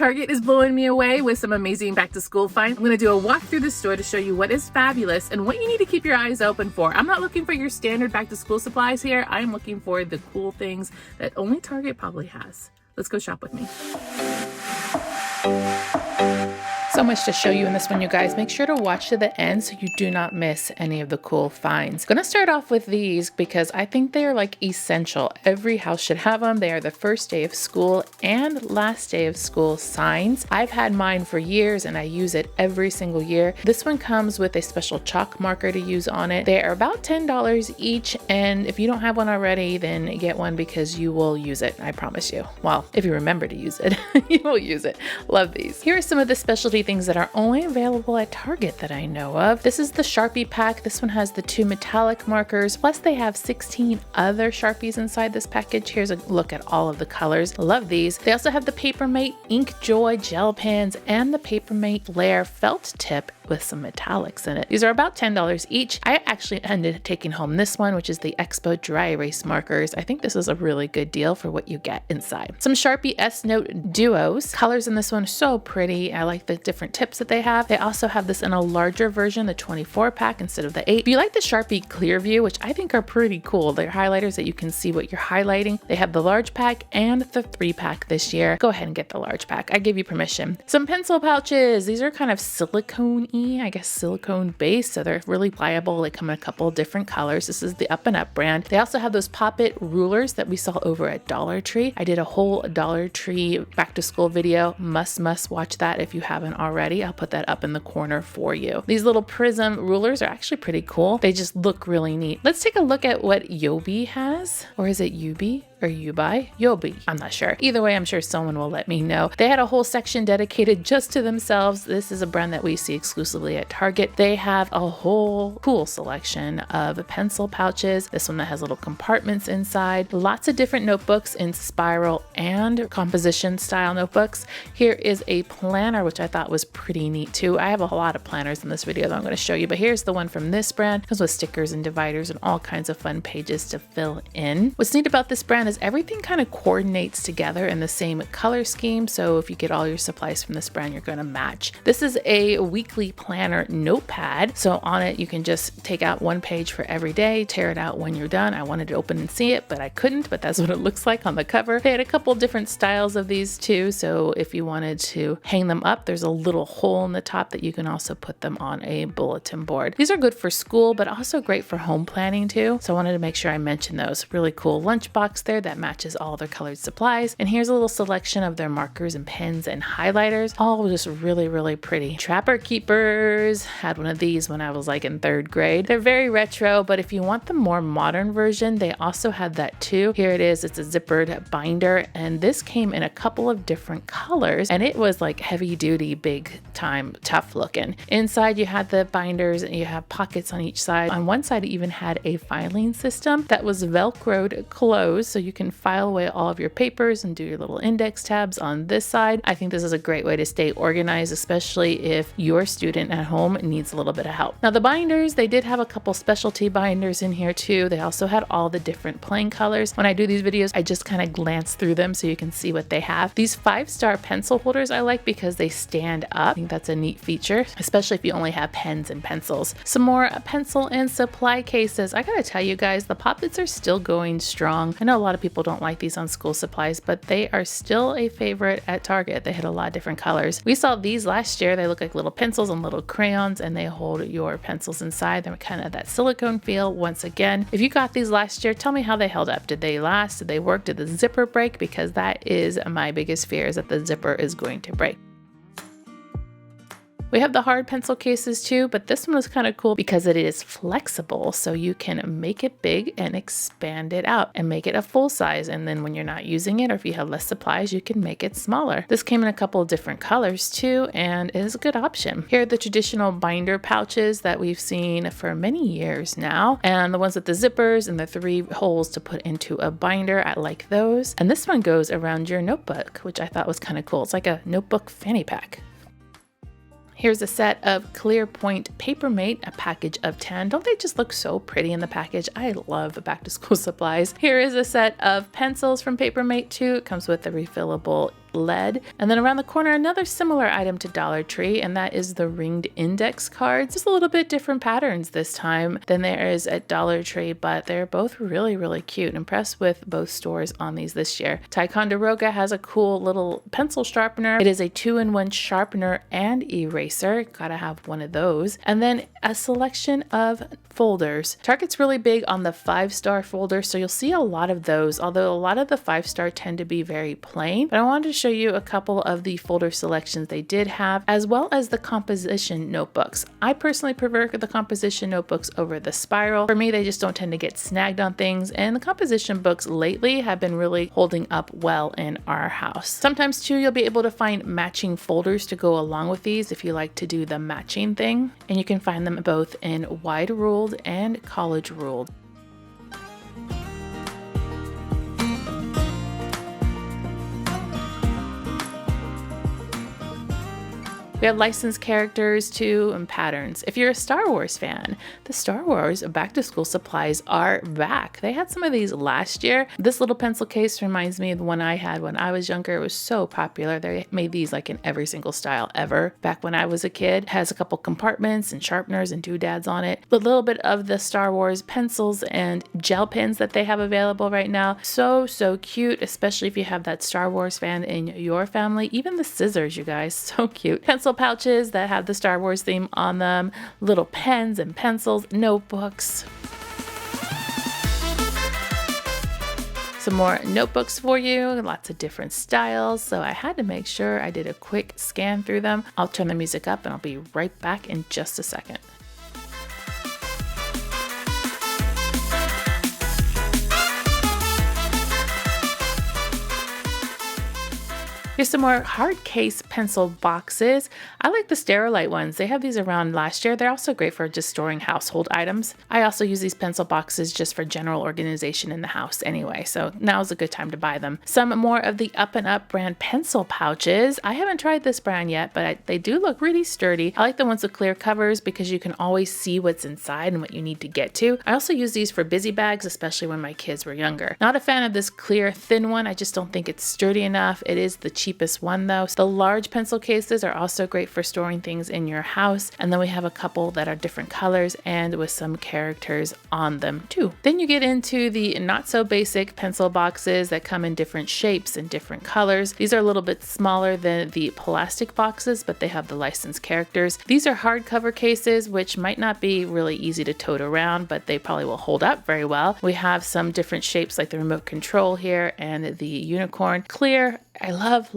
Target is blowing me away with some amazing back to school finds. I'm going to do a walk through the store to show you what is fabulous and what you need to keep your eyes open for. I'm not looking for your standard back to school supplies here. I'm looking for the cool things that only Target probably has. Let's go shop with me. So much to show you in this one, you guys. Make sure to watch to the end so you do not miss any of the cool finds. I'm gonna start off with these because I think they're like essential. Every house should have them. They are the first day of school and last day of school signs. I've had mine for years and I use it every single year. This one comes with a special chalk marker to use on it. They are about $10 each, and if you don't have one already, then get one because you will use it, I promise you. Well, if you remember to use it, you will use it. Love these. Here are some of the specialty things that are only available at Target that I know of. This is the Sharpie pack. This one has the 2 metallic markers, plus they have 16 other Sharpies inside this package. Here's a look at all of the colors. Love these. They also have the Papermate Ink Joy gel pens and the Papermate Layer felt tip with some metallics in it. These are about $10 each. I actually ended up taking home this one, which is the Expo Dry Erase markers. I think this is a really good deal for what you get inside. Some Sharpie S-Note Duos. Colors in this one are so pretty. I like the different tips that they have. They also have this in a larger version, the 24 pack instead of the 8. If you like the Sharpie Clear View, which I think are pretty cool, they're highlighters that you can see what you're highlighting. They have the large pack and the 3 pack this year. Go ahead and get the large pack. I give you permission. Some pencil pouches. These are kind of silicone-y, I guess silicone based, so they're really pliable. They come in a couple of different colors. This is the Up and Up brand. They also have those Pop-It rulers that we saw over at Dollar Tree. I did a whole Dollar Tree back to school video. Must watch that if you haven't already. I'll put that up in the corner for you. These little prism rulers are actually pretty cool. They just look really neat. Let's take a look at what Yobi has, or is it Yubi? Or Yubi? Yobi. I'm not sure. Either way, I'm sure someone will let me know. They had a whole section dedicated just to themselves. This is a brand that we see exclusively at Target. They have a whole cool selection of pencil pouches. This one that has little compartments inside. Lots of different notebooks in spiral and composition style notebooks. Here is a planner, which I thought was pretty neat too. I have a lot of planners in this video that I'm going to show you, but here's the one from this brand. It comes with stickers and dividers and all kinds of fun pages to fill in. What's neat about this brand is everything kind of coordinates together in the same color scheme. So if you get all your supplies from this brand, you're going to match. This is a weekly planner notepad. So on it, you can just take out one page for every day, tear it out when you're done. I wanted to open and see it, but I couldn't, but that's what it looks like on the cover. They had a couple different styles of these too. So if you wanted to hang them up, there's a little hole in the top that you can also put them on a bulletin board. These are good for school, but also great for home planning too. So I wanted to make sure I mentioned those. Really cool lunchbox there that matches all their colored supplies. And here's a little selection of their markers and pens and highlighters. All just really, really pretty. Trapper Keepers. Had one of these when I was like in 3rd grade. They're very retro, but if you want the more modern version, they also had that too. Here it is. It's a zippered binder, and this came in a couple of different colors, and it was like heavy duty, big time, tough looking. Inside you had the binders and you have pockets on each side. On one side it even had a filing system that was velcroed closed, so you can file away all of your papers and do your little index tabs on this side. I think this is a great way to stay organized, especially if your student at home needs a little bit of help. Now the binders, they did have a couple specialty binders in here too. They also had all the different plain colors. When I do these videos, I just kind of glance through them so you can see what they have. These 5-star pencil holders I like because they stand up. I think that's a neat feature, especially if you only have pens and pencils. Some more pencil and supply cases. I gotta tell you guys, the Pop-Its are still going strong. I know a lot of people don't like these on school supplies, but they are still a favorite at Target. They hit a lot of different colors. We saw these last year. They look like little pencils and little crayons, and they hold your pencils inside. They're kind of that silicone feel. Once again, if you got these last year, tell me how they held up. Did they last? Did they work? Did the zipper break? Because that is my biggest fear, is that the zipper is going to break. We have the hard pencil cases too, but this one was kind of cool because it is flexible, so you can make it big and expand it out and make it a full size. And then when you're not using it, or if you have less supplies, you can make it smaller. This came in a couple of different colors too, and is a good option. Here are the traditional binder pouches that we've seen for many years now, and the ones with the zippers and the 3 holes to put into a binder. I like those. And this one goes around your notebook, which I thought was kind of cool. It's like a notebook fanny pack. Here's a set of Clear Point Papermate, a package of 10. Don't they just look so pretty in the package? I love back to school supplies. Here is a set of pencils from Papermate too. It comes with a refillable lead. And then around the corner, another similar item to Dollar Tree, and that is the ringed index cards. Just a little bit different patterns this time than there is at Dollar Tree, but they're both really, really cute. Impressed with both stores on these this year. Ticonderoga has a cool little pencil sharpener. It is a 2-in-1 sharpener and eraser. Gotta have one of those. And then a selection of folders. Target's really big on the 5-star folder, so you'll see a lot of those, although a lot of the 5-star tend to be very plain. But I wanted to show you a couple of the folder selections they did have, as well as the composition notebooks. I personally prefer the composition notebooks over the spiral. For me, they just don't tend to get snagged on things, and the composition books lately have been really holding up well in our house. Sometimes too, you'll be able to find matching folders to go along with these if you like to do the matching thing, and you can find them both in wide ruled and college ruled. We have licensed characters too and patterns. If you're a Star Wars fan, the Star Wars back to school supplies are back. They had some of these last year. This little pencil case reminds me of the one I had when I was younger. It was so popular. They made these like in every single style ever back when I was a kid. It has a couple compartments and sharpeners and doodads on it. A little bit of the Star Wars pencils and gel pens that they have available right now. So cute, especially if you have that Star Wars fan in your family. Even the scissors, you guys, so cute. Pencil pouches that have the Star Wars theme on them, little pens and pencils, notebooks. Some more notebooks for you, lots of different styles, so I had to make sure I did a quick scan through them. I'll turn the music up and I'll be right back in just a second. Here's some more hard case pencil boxes. I like the Sterilite ones. They have these around last year. They're also great for just storing household items. I also use these pencil boxes just for general organization in the house anyway, so now's a good time to buy them. Some more of the Up and Up brand pencil pouches. I haven't tried this brand yet, but they do look really sturdy. I like the ones with clear covers because you can always see what's inside and what you need to get to. I also use these for busy bags, especially when my kids were younger. Not a fan of this clear thin one. I just don't think it's sturdy enough. It is the cheapest one though. The large pencil cases are also great for storing things in your house. And then we have a couple that are different colors and with some characters on them too. Then you get into the not so basic pencil boxes that come in different shapes and different colors. These are a little bit smaller than the plastic boxes, but they have the licensed characters. These are hardcover cases, which might not be really easy to tote around, but they probably will hold up very well. We have some different shapes like the remote control here and the unicorn. Clear. I love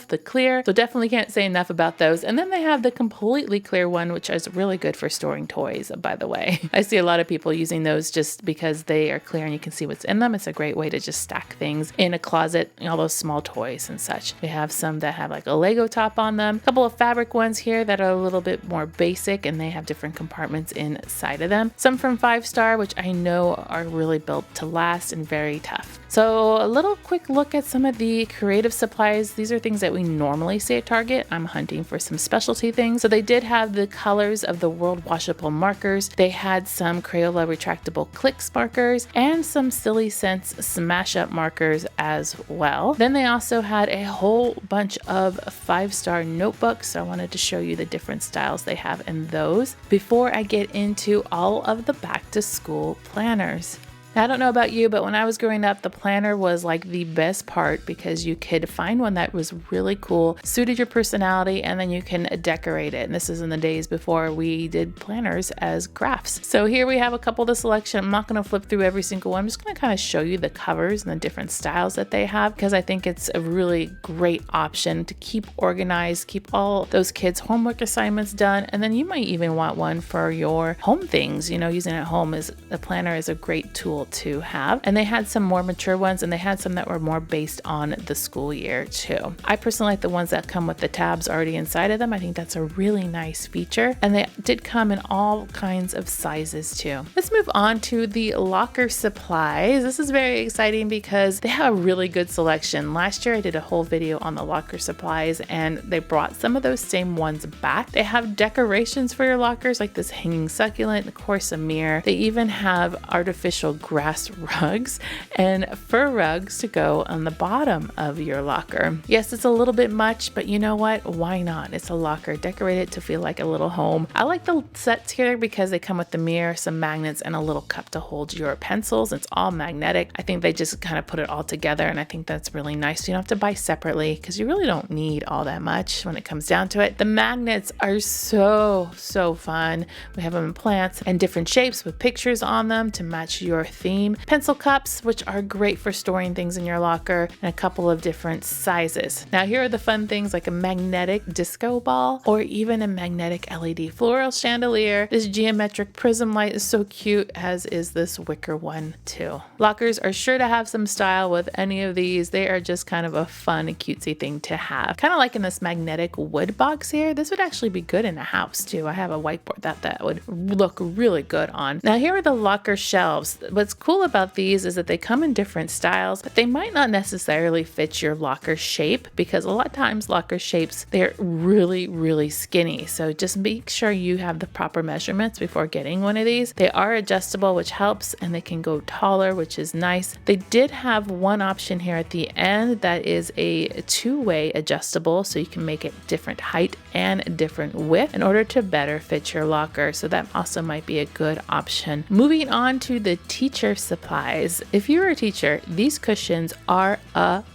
the clear, so definitely can't say enough about those. And then they have the completely clear one, which is really good for storing toys, by the way. I see a lot of people using those just because they are clear and you can see what's in them. It's a great way to just stack things in a closet, all those small toys and such. We have some that have like a Lego top on them. A couple of fabric ones here that are a little bit more basic and they have different compartments inside of them. Some from 5-star, which I know are really built to last and very tough. So a little quick look at some of the creative supplies. These are things that we normally see at Target. I'm hunting for some specialty things. So they did have the colors of the World Washable markers. They had some Crayola retractable clicks markers and some Silly Sense smash up markers as well. Then they also had a whole bunch of 5-star notebooks. So I wanted to show you the different styles they have in those before I get into all of the back to school planners. Now, I don't know about you, but when I was growing up, the planner was like the best part because you could find one that was really cool, suited your personality, and then you can decorate it. And this is in the days before we did planners as crafts. So here we have a couple of the selection. I'm not going to flip through every single one. I'm just going to kind of show you the covers and the different styles that they have because I think it's a really great option to keep organized, keep all those kids' homework assignments done, and then you might even want one for your home things. You know, using it at home is a planner is a great tool to have. And they had some more mature ones and they had some that were more based on the school year too. I personally like the ones that come with the tabs already inside of them. I think that's a really nice feature. And they did come in all kinds of sizes too. Let's move on to the locker supplies. This is very exciting because they have a really good selection. Last year I did a whole video on the locker supplies and they brought some of those same ones back. They have decorations for your lockers like this hanging succulent, of course a mirror. They even have artificial grass rugs and fur rugs to go on the bottom of your locker. Yes, it's a little bit much, but you know what? Why not? It's a locker. Decorate it to feel like a little home. I like the sets here because they come with the mirror, some magnets, and a little cup to hold your pencils. It's all magnetic. I think they just kind of put it all together, and I think that's really nice. You don't have to buy separately because you really don't need all that much when it comes down to it. The magnets are so fun. We have them in plants and different shapes with pictures on them to match your theme. Pencil cups, which are great for storing things in your locker, and a couple of different sizes. Now here are the fun things like a magnetic disco ball or even a magnetic LED floral chandelier. This geometric prism light is so cute, as is this wicker one too. Lockers are sure to have some style with any of these. They are just kind of a fun, cutesy thing to have. Kind of like in this magnetic wood box here. This would actually be good in a house too. I have a whiteboard that would look really good on. Now here are the locker shelves. What's cool about these is that they come in different styles, but they might not necessarily fit your locker shape, because a lot of times locker shapes, they're really skinny. So just make sure you have the proper measurements before getting one of these. They are adjustable, which helps, and they can go taller, which is nice. They did have one option here at the end that is a two-way adjustable, so you can make it different height and different width in order to better fit your locker. So that also might be a good option. Moving on to the teacher supplies. If you're a teacher, these cushions are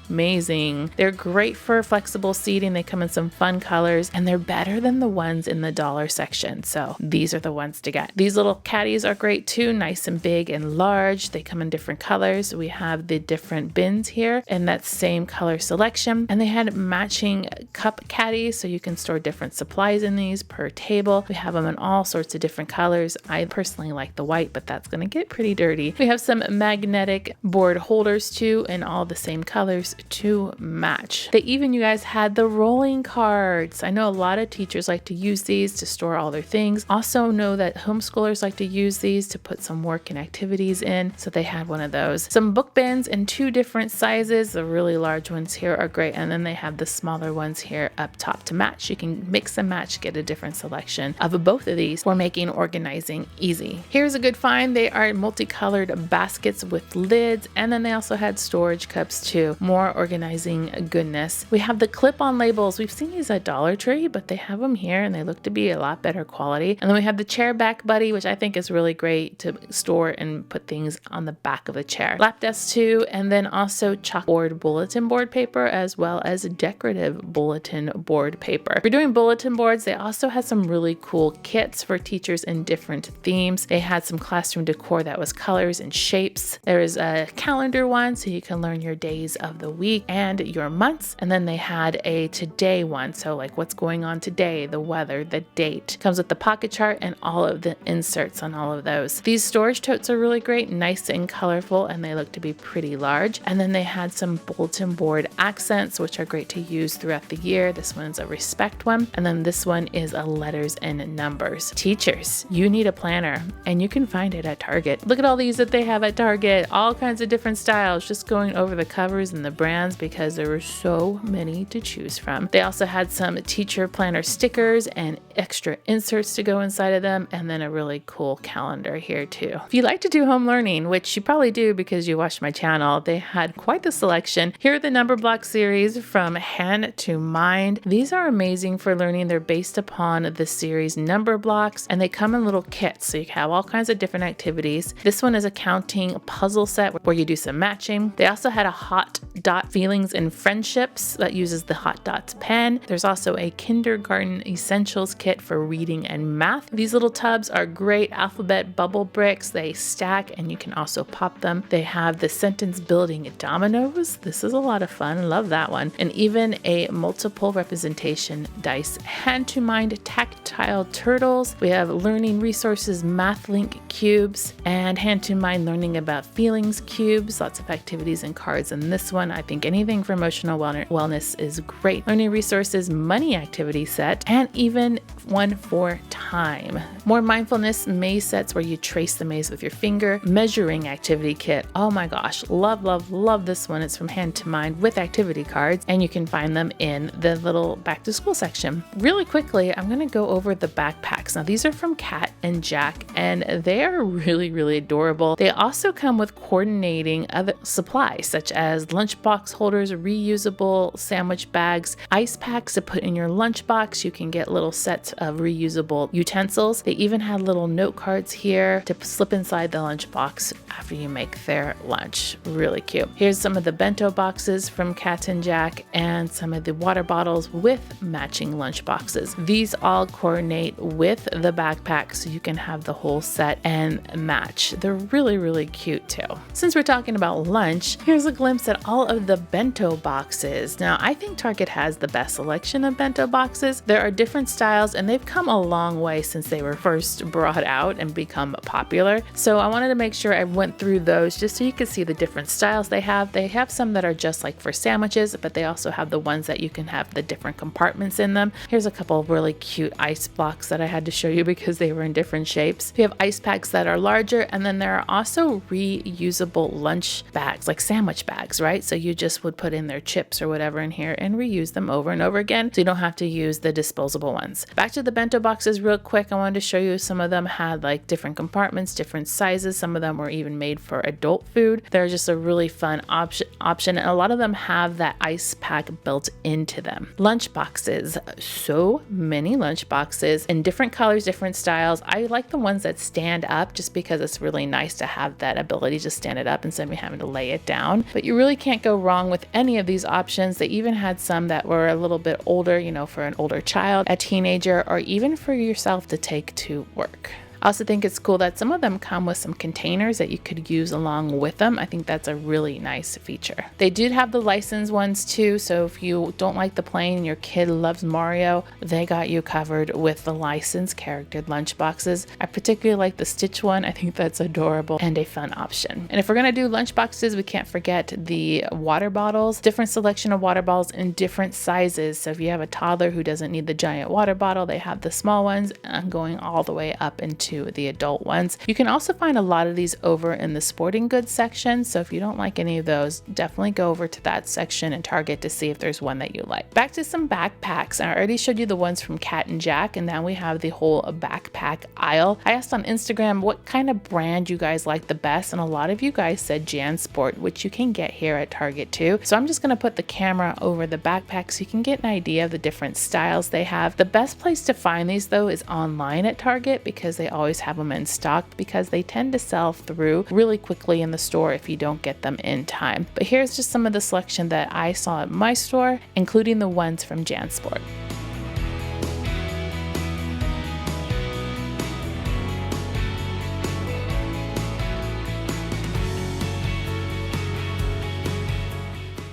amazing. They're great for flexible seating. They come in some fun colors, and they're better than the ones in the dollar section. So these are the ones to get. These little caddies are great too, nice and big and large. They come in different colors. We have the different bins here in that same color selection, and they had matching cup caddies, so you can store different supplies in these per table. We have them in all sorts of different colors. I personally like the white, but that's going to get pretty dirty. We have some magnetic board holders too, in all the same colors to match. They even, you guys, had the rolling carts. I know a lot of teachers like to use these to store all their things. Also know that homeschoolers like to use these to put some work and activities in, so they had one of those. Some book bins in two different sizes. The really large ones here are great, and then they have the smaller ones here up top to match. You can mix and match, get a different selection of both of these for making organizing easy. Here's a good find. They are multicolored baskets with lids, and then they also had storage cups too. More organizing goodness. We have the clip-on labels. We've seen these at Dollar Tree, but they have them here and they look to be a lot better quality. And then we have the chair back buddy, which I think is really great to store and put things on the back of a chair. Lap desk too, and then also chalkboard bulletin board paper, as well as decorative bulletin board paper. If you're doing bulletin boards, they also had some really cool kits for teachers in different themes. They had some classroom decor that was colors and shapes. There is a calendar one, so you can learn your days of the week and your months. And then they had a today one, so like what's going on today, the weather, the date. Comes with the pocket chart and all of the inserts on all of those. These storage totes are really great, nice and colorful, and they look to be pretty large. And then they had some bulletin board accents, which are great to use throughout the year. This one's a respect one, and then this one is a letters and numbers. Teachers, you need a planner, and you can find it at Target. Look at all these that they have at Target, all kinds of different styles, just going over the covers and the brands because there were so many to choose from. They also had some teacher planner stickers and extra inserts to go inside of them, and then a really cool calendar here too. If you like to do home learning, which you probably do because you watch my channel, they had quite the selection. Here are the number block series from Hand to Mind. These are amazing for learning. They're based upon the series number blocks, and they come in little kits, so you have all kinds of different activities. This one is a counting puzzle set where you do some matching. They also had a hot dot feelings and friendships that uses the hot dots pen. There's also a kindergarten essentials kit for reading and math. These little tubs are great alphabet bubble bricks. They stack and you can also pop them. They have the sentence building dominoes. This is a lot of fun. Love that one. And even a multiple representation dice. Hand to Mind tactile turtles. We have learning resources math link cubes and Hand to Mind learning about feelings cubes. Lots of activities and cards in this one. I think anything for emotional wellness is great. Learning resources money activity set, and even one for time. More mindfulness maze sets where you trace the maze with your finger. Measuring activity kit. Oh my gosh, love this one. It's from Hand to Mind with activity cards, and you can find them in the little back to school section. Really quickly, I'm going to go over over the backpacks. Now these are from Cat and Jack, and they are really adorable. They also come with coordinating other supplies such as lunchbox holders, reusable sandwich bags, ice packs to put in your lunchbox. You can get little sets of reusable utensils. They even had little note cards here to slip inside the lunchbox after you make their lunch. Really cute. Here's some of the bento boxes from Cat and Jack and some of the water bottles with matching lunch boxes. These all coordinate with the backpack so you can have the whole set and match. They're really cute too. Since we're talking about lunch, here's a glimpse at all of the bento boxes. Now I think Target has the best selection of bento boxes. There are different styles and they've come a long way since they were first brought out and become popular. So I wanted to make sure I went through those just so you could see the different styles they have. They have some that are just like for sandwiches, but they also have the ones that you can have the different compartments in them. Here's a couple of really cute ice blocks that I had to show you because they were in different shapes. We have ice packs that are larger, and then there are also reusable lunch bags, like sandwich bags, right? So you just would put in their chips or whatever in here and reuse them over and over again, so you don't have to use the disposable ones. Back to the bento boxes real quick. I wanted to show you some of them had like different compartments, different sizes. Some of them were even made for adult food. They're just a really fun option, and a lot of them have that ice pack built into them. Lunch boxes, so many lunch boxes in different colors, different styles. I like the ones that stand up just because it's really nice to have that ability to stand it up instead of having to lay it down. But you really can't go wrong with any of these options. They even had some that were a little bit older, you know, for an older child, a teenager, or even for yourself to take to work. I also think it's cool that some of them come with some containers that you could use along with them. I think that's a really nice feature. They did have the licensed ones too, so if you don't like the plain and your kid loves Mario, they got you covered with the licensed character lunch boxes. I particularly like the Stitch one. I think that's adorable and a fun option. And if we're gonna do lunch boxes, we can't forget the water bottles. Different selection of water bottles in different sizes. So if you have a toddler who doesn't need the giant water bottle, they have the small ones and going all the way up into the adult ones. You can also find a lot of these over in the sporting goods section, so if you don't like any of those, definitely go over to that section and Target to see if there's one that you like. Back to some backpacks. I already showed you the ones from Cat and Jack, and now we have the whole backpack aisle. I asked on Instagram what kind of brand you guys like the best, and a lot of you guys said JanSport, which you can get here at Target too. So I'm just going to put the camera over the backpack so you can get an idea of the different styles they have. The best place to find these though is online at Target because they always have them in stock, because they tend to sell through really quickly in the store if you don't get them in time. But here's just some of the selection that I saw at my store, including the ones from JanSport.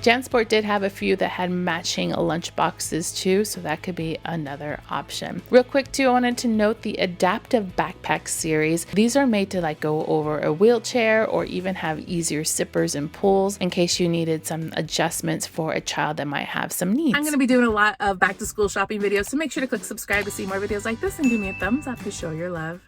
JanSport did have a few that had matching lunch boxes too, so that could be another option. Real quick too, I wanted to note the adaptive backpack series. These are made to like go over a wheelchair or even have easier zippers and pulls in case you needed some adjustments for a child that might have some needs. I'm going to be doing a lot of back to school shopping videos, so make sure to click subscribe to see more videos like this and give me a thumbs up to show your love.